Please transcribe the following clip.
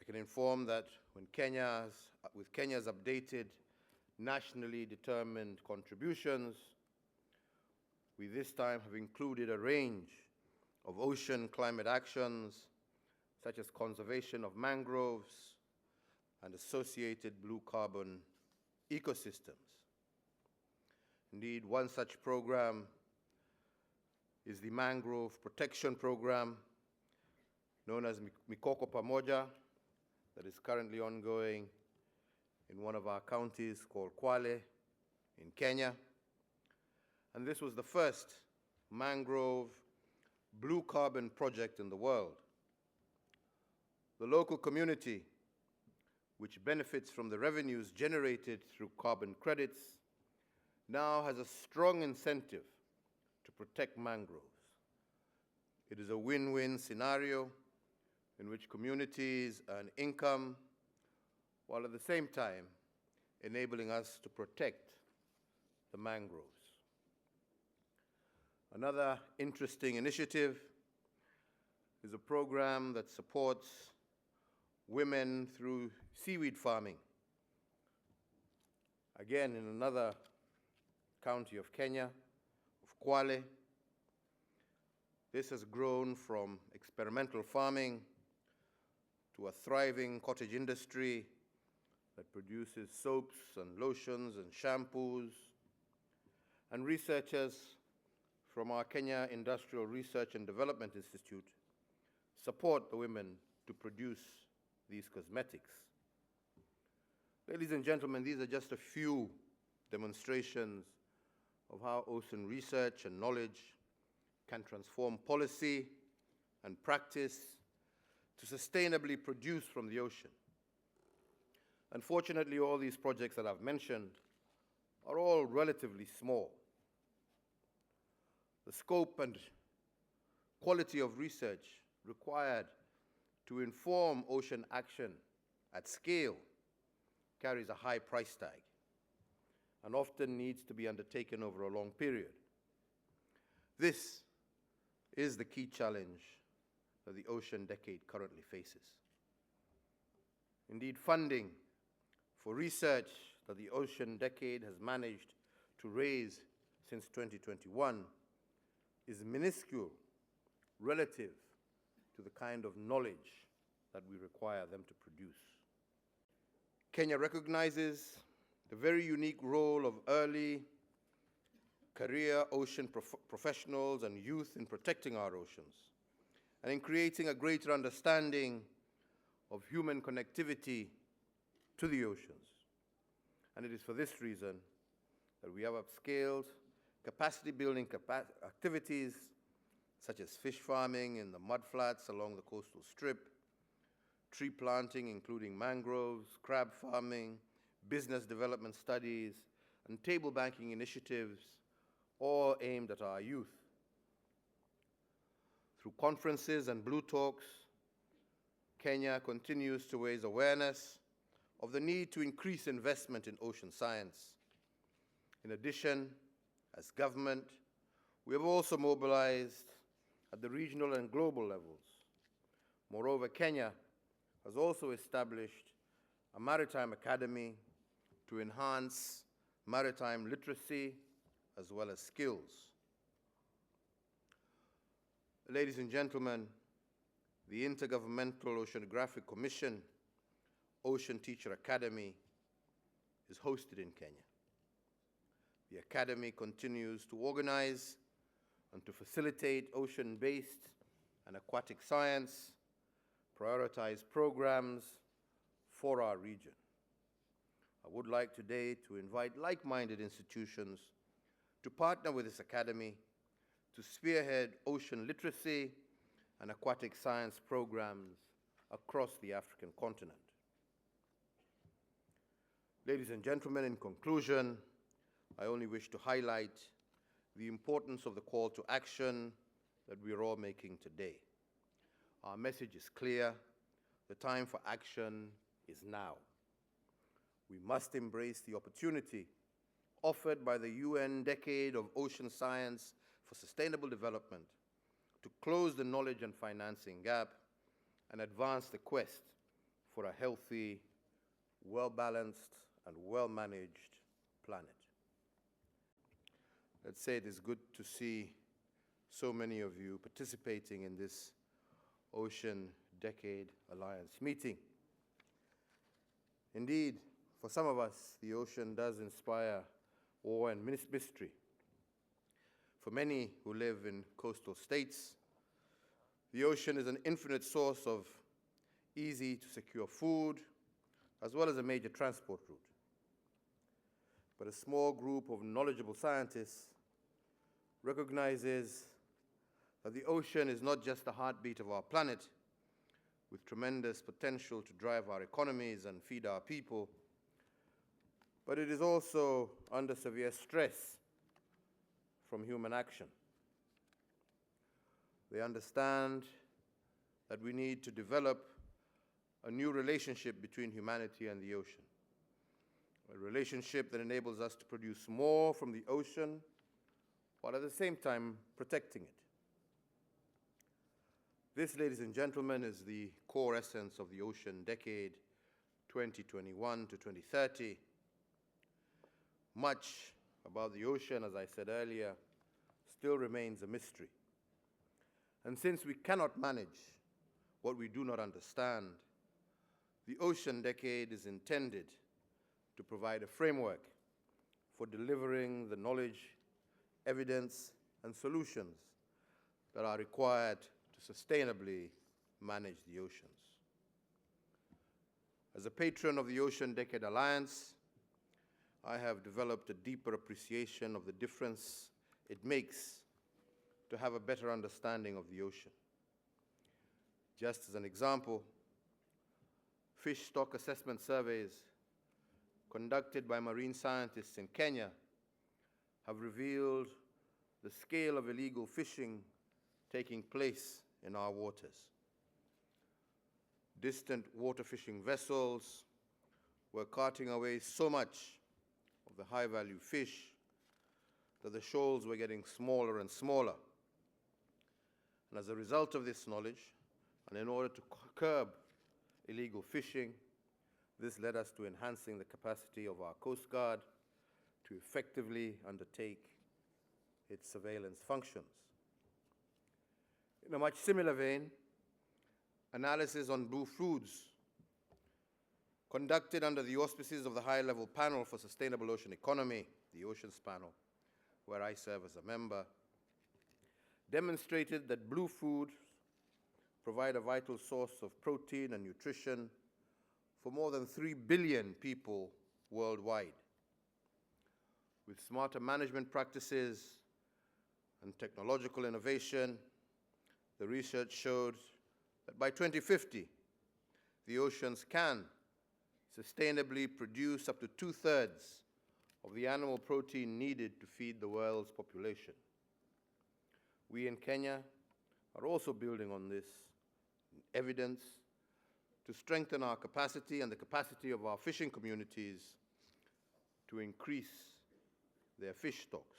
can inform that with Kenya's updated nationally determined contributions, we this time have included a range of ocean climate actions, such as conservation of mangroves and associated blue carbon ecosystems. Indeed, one such program is the Mangrove Protection Program, known as Mikoko Pamoja, that is currently ongoing in one of our counties called Kwale in Kenya. And this was the first mangrove blue carbon project in the world. The local community, which benefits from the revenues generated through carbon credits, now has a strong incentive to protect mangroves. It is a win-win scenario in which communities earn income, while at the same time enabling us to protect the mangroves. Another interesting initiative is a program that supports women through seaweed farming. Again, in another county of Kenya, of Kwale. This has grown from experimental farming to a thriving cottage industry that produces soaps and lotions and shampoos. And researchers from our Kenya Industrial Research and Development Institute support the women to produce these cosmetics. Ladies and gentlemen, these are just a few demonstrations of how ocean research and knowledge can transform policy and practice to sustainably produce from the ocean. Unfortunately, all these projects that I've mentioned are all relatively small. The scope and quality of research required to inform ocean action at scale carries a high price tag and often needs to be undertaken over a long period. This is the key challenge that the ocean decade currently faces. Indeed, funding for research that the ocean decade has managed to raise since 2021 is minuscule relative to the kind of knowledge that we require them to produce. Kenya recognizes the very unique role of early career ocean professionals and youth in protecting our oceans and in creating a greater understanding of human connectivity to the oceans. And it is for this reason that we have upscaled capacity-building activities such as fish farming in the mudflats along the coastal strip, tree planting including mangroves, crab farming, business development studies, and table banking initiatives, all aimed at our youth. Through conferences and Blue Talks, Kenya continues to raise awareness of the need to increase investment in ocean science. In addition, as government, we have also mobilized at the regional and global levels. Moreover, Kenya has also established a maritime academy to enhance maritime literacy as well as skills. Ladies and gentlemen, the Intergovernmental Oceanographic Commission Ocean Teacher Academy is hosted in Kenya. The Academy continues to organize and to facilitate ocean-based and aquatic science, prioritize programs for our region. I would like today to invite like-minded institutions to partner with this academy to spearhead ocean literacy and aquatic science programs across the African continent. Ladies and gentlemen, in conclusion, I only wish to highlight the importance of the call to action that we are all making today. Our message is clear. The time for action is now. We must embrace the opportunity offered by the UN Decade of Ocean Science for Sustainable Development to close the knowledge and financing gap and advance the quest for a healthy, well-balanced, and well-managed planet. Let's say it is good to see so many of you participating in this Ocean Decade Alliance meeting. Indeed, for some of us, the ocean does inspire awe and mystery. For many who live in coastal states, the ocean is an infinite source of easy to secure food, as well as a major transport route. But a small group of knowledgeable scientists recognizes that the ocean is not just the heartbeat of our planet, with tremendous potential to drive our economies and feed our people, but it is also under severe stress from human action. They understand that we need to develop a new relationship between humanity and the ocean, a relationship that enables us to produce more from the ocean while at the same time protecting it. This, ladies and gentlemen, is the core essence of the Ocean Decade 2021 to 2030. Much about the ocean, as I said earlier, still remains a mystery. And since we cannot manage what we do not understand, the Ocean Decade is intended to provide a framework for delivering the knowledge, evidence, and solutions that are required to sustainably manage the oceans. As a patron of the Ocean Decade Alliance, I have developed a deeper appreciation of the difference it makes to have a better understanding of the ocean. Just as an example, fish stock assessment surveys conducted by marine scientists in Kenya have revealed the scale of illegal fishing taking place in our waters. Distant water fishing vessels were carting away so much of the high-value fish that the shoals were getting smaller and smaller. And as a result of this knowledge, and in order to curb illegal fishing, this led us to enhancing the capacity of our Coast Guard to effectively undertake its surveillance functions. In a much similar vein, analysis on blue foods conducted under the auspices of the High-Level Panel for Sustainable Ocean Economy, the Oceans Panel, where I serve as a member, demonstrated that blue foods provide a vital source of protein and nutrition for more than 3 billion people worldwide. With smarter management practices and technological innovation, the research showed that by 2050, the oceans can sustainably produce up to 2/3 of the animal protein needed to feed the world's population. We in Kenya are also building on this evidence to strengthen our capacity and the capacity of our fishing communities to increase their fish stocks.